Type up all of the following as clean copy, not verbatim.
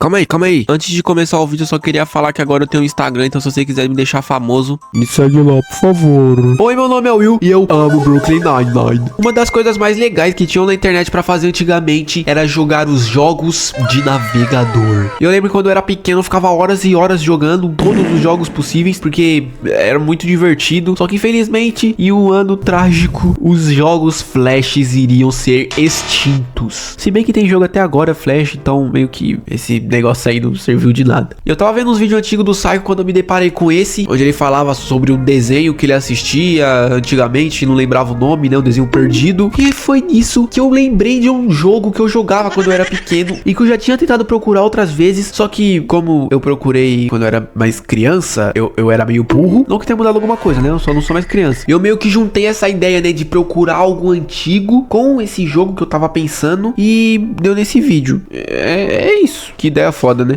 Calma aí. Antes de começar o vídeo, eu só queria falar que agora eu tenho um Instagram, então se você quiser me deixar famoso, me segue lá, por favor. Oi, meu nome é Will e eu amo Brooklyn Nine-Nine. Uma das coisas mais legais que tinham na internet pra fazer antigamente era jogar os jogos de navegador. Eu lembro que quando eu era pequeno, eu ficava horas e horas jogando todos os jogos possíveis, porque era muito divertido. Só que infelizmente, em um ano trágico, os jogos flashes iriam ser extintos. Se bem que tem jogo até agora flash, então meio que esse negócio aí não serviu de nada. Eu tava vendo uns vídeos antigos do Psycho quando eu me deparei com esse, onde ele falava sobre um desenho que ele assistia antigamente, não lembrava o nome, né? Um desenho perdido. E foi nisso que eu lembrei de um jogo que eu jogava quando eu era pequeno e que eu já tinha tentado procurar outras vezes, só que como eu procurei quando eu era mais criança, eu era meio burro. Não que tenha mudado alguma coisa, né? Eu só não sou mais criança. Eu meio que juntei essa ideia, né, de procurar algo antigo com esse jogo que eu tava pensando e deu nesse vídeo. É isso. Que ideia foda, né?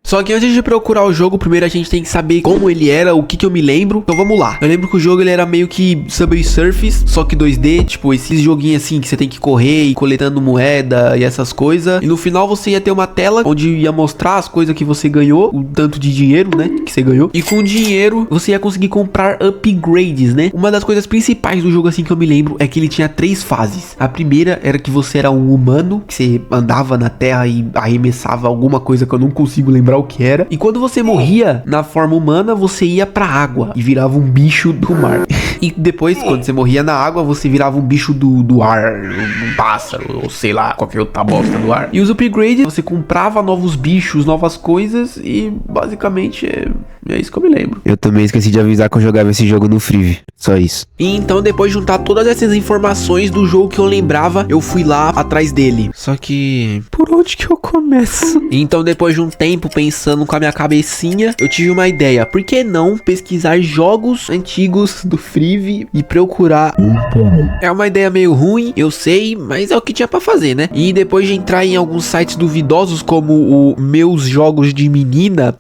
Só que antes de procurar o jogo, primeiro a gente tem que saber como ele era, o que eu me lembro. Então vamos lá. Eu lembro que o jogo ele era meio que Subway Surfers, só que 2D, tipo esses joguinhos assim que você tem que correr e coletando moeda e essas coisas. E no final você ia ter uma tela onde ia mostrar as coisas que você ganhou, o tanto de dinheiro, né, que você ganhou. E com o dinheiro você ia conseguir comprar upgrades, né? Uma das coisas principais do jogo assim que eu me lembro é que ele tinha 3 fases. A primeira era que você era um humano, que você andava na terra e arremessava alguma coisa que eu não consigo lembrar o que era. E quando você morria na forma humana, você ia pra água e virava um bicho do mar. E depois, quando você morria na água, você virava um bicho do ar, um pássaro, ou sei lá, qualquer outra bosta do ar. E os upgrades, você comprava novos bichos, novas coisas e basicamente é isso que eu me lembro. Eu também esqueci de avisar que eu jogava esse jogo no Freevee. Só isso. E então, depois de juntar todas essas informações do jogo que eu lembrava, eu fui lá atrás dele. Só que... por onde que eu começo? Então, depois de um tempo pensando com a minha cabecinha, eu tive uma ideia. Por que não pesquisar jogos antigos do Freevee e procurar? É uma ideia meio ruim, eu sei, mas é o que tinha pra fazer, né? E depois de entrar em alguns sites duvidosos, como o Meus Jogos de Menina...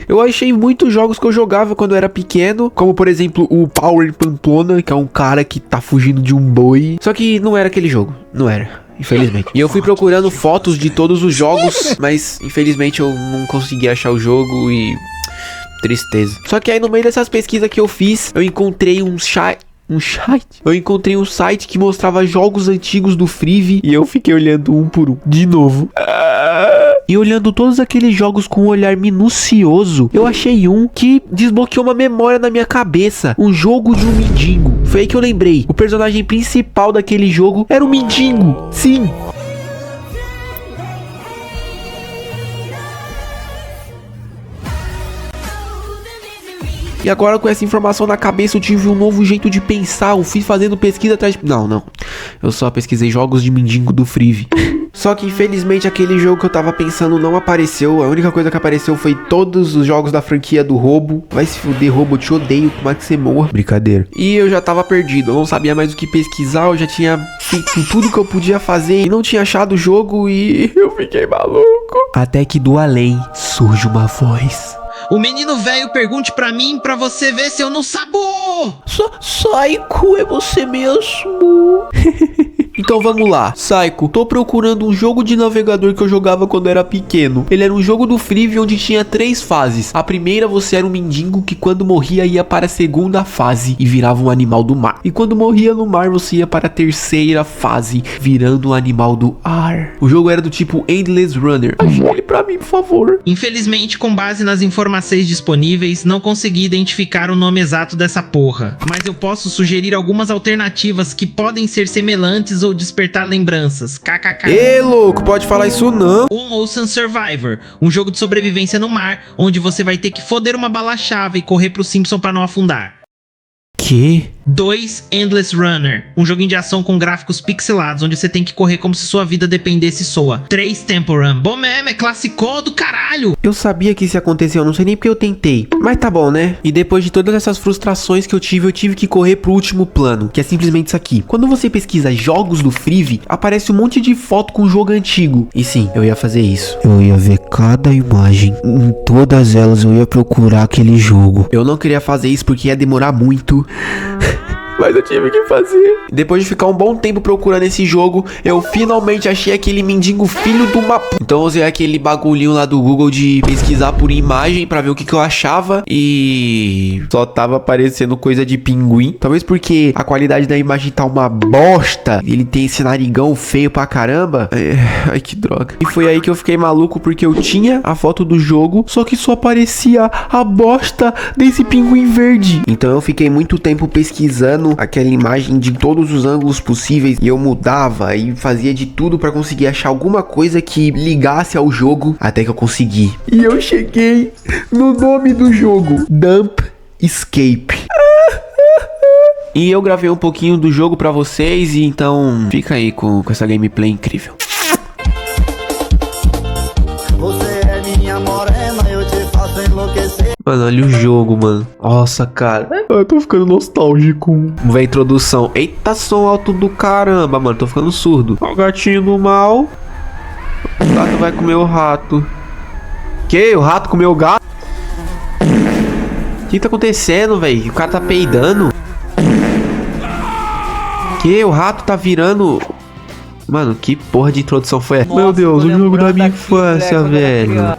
eu achei muitos jogos que eu jogava quando eu era pequeno, como por exemplo o Power Pamplona, que é um cara que tá fugindo de um boi. Só que não era aquele jogo, não era, infelizmente. E eu fui procurando fotos de todos os jogos, mas infelizmente eu não consegui achar o jogo e... tristeza. Só que aí no meio dessas pesquisas que eu fiz, eu encontrei um site. Eu encontrei um site que mostrava jogos antigos do Freevee e eu fiquei olhando um por um, de novo. E olhando todos aqueles jogos com um olhar minucioso, eu achei um que desbloqueou uma memória na minha cabeça. Um jogo de um mendigo. Foi aí que eu lembrei. O personagem principal daquele jogo era um mendigo. Sim. E agora com essa informação na cabeça eu tive um novo jeito de pensar. Eu fui fazendo pesquisa atrás de... Não. Eu só pesquisei jogos de mendigo do Freevee. Só que infelizmente aquele jogo que eu tava pensando não apareceu. A única coisa que apareceu foi todos os jogos da franquia do Robo. Vai se fuder, Robo, eu te odeio. Como é que você morra? Brincadeira. E eu já tava perdido. Eu não sabia mais o que pesquisar. Eu já tinha feito tudo que eu podia fazer e não tinha achado o jogo e eu fiquei maluco. Até que do além surge uma voz. O menino velho pergunte pra mim, pra você ver se eu não sabo. Psycho, é você mesmo? Então vamos lá, Psycho, tô procurando um jogo de navegador que eu jogava quando era pequeno. Ele era um jogo do Freevee onde tinha 3 fases. A primeira você era um mendigo que quando morria ia para a segunda fase e virava um animal do mar. E quando morria no mar você ia para a terceira fase, virando um animal do ar. O jogo era do tipo Endless Runner. Ache ele pra mim, por favor. Infelizmente, com base nas informações disponíveis, não consegui identificar o nome exato dessa porra. Mas eu posso sugerir algumas alternativas que podem ser semelhantes ou despertar lembranças. KKK. Ê, louco, pode falar isso não. Um Ocean Survivor, um jogo de sobrevivência no mar, onde você vai ter que foder uma bala-chave e correr pro Simpson pra não afundar. Que? 2. Endless Runner, um joguinho de ação com gráficos pixelados, onde você tem que correr como se sua vida dependesse sua. 3. Temple Run, bom mesmo, é classicô do caralho. Eu sabia que isso ia acontecer, eu não sei nem porque eu tentei. Mas tá bom, né? E depois de todas essas frustrações que eu tive que correr pro último plano, que é simplesmente isso aqui. Quando você pesquisa jogos do Freevee, aparece um monte de foto com jogo antigo. E sim, eu ia fazer isso. Eu ia ver cada imagem. Em todas elas eu ia procurar aquele jogo. Eu não queria fazer isso porque ia demorar muito. Mas eu tive que fazer. Depois de ficar um bom tempo procurando esse jogo, eu finalmente achei aquele mendigo filho de uma... Então eu usei aquele bagulhinho lá do Google de pesquisar por imagem pra ver o que eu achava. E... só tava aparecendo coisa de pinguim. Talvez porque a qualidade da imagem tá uma bosta. Ele tem esse narigão feio pra caramba. Ai, que droga. E foi aí que eu fiquei maluco, porque eu tinha a foto do jogo, só que só aparecia a bosta desse pinguim verde. Então eu fiquei muito tempo pesquisando aquela imagem de todos os ângulos possíveis, e eu mudava e fazia de tudo pra conseguir achar alguma coisa que ligasse ao jogo, até que eu consegui. E eu cheguei no nome do jogo, Dump Escape. E eu gravei um pouquinho do jogo pra vocês, e então fica aí com essa gameplay incrível. Você é minha morena, eu te faço enlouquecer. Mano, olha o jogo, mano. Nossa, cara. Eu tô ficando nostálgico. Vamos ver a introdução. Eita, som alto do caramba, mano. Tô ficando surdo. Ó, o gatinho do mal. O gato vai comer o rato. Que? O rato comeu o gato? O que tá acontecendo, velho? O cara tá peidando. Que? O rato tá virando... Mano, que porra de introdução foi essa? Meu Deus, o jogo da minha infância, velho.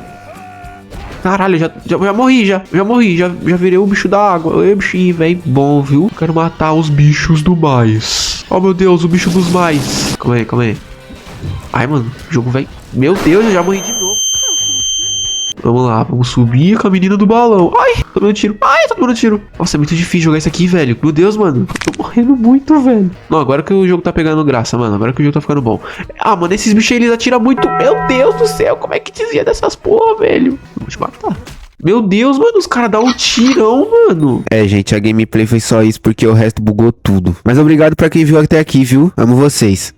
Caralho, já morri, já virei o bicho da água. Ei, bichinho, velho, bom, viu? Quero matar os bichos do mais. Oh, meu Deus, o bicho dos mais. Calma aí. Ai, mano, o jogo, velho. Meu Deus, eu já morri de novo. Vamos lá, vamos subir com a menina do balão. Ai, tô dando tiro. Ai, tô dando tiro. Nossa, é muito difícil jogar isso aqui, velho. Meu Deus, mano. Eu tô morrendo muito, velho. Não, agora que o jogo tá pegando graça, mano. Agora que o jogo tá ficando bom. Ah, mano, esses bichos eles atiram muito. Meu Deus do céu, como é que desvia dessas porra, velho? Vou te matar. Meu Deus, mano, os caras dão um tirão, mano. É, gente, a gameplay foi só isso porque o resto bugou tudo. Mas obrigado pra quem viu até aqui, viu? Amo vocês.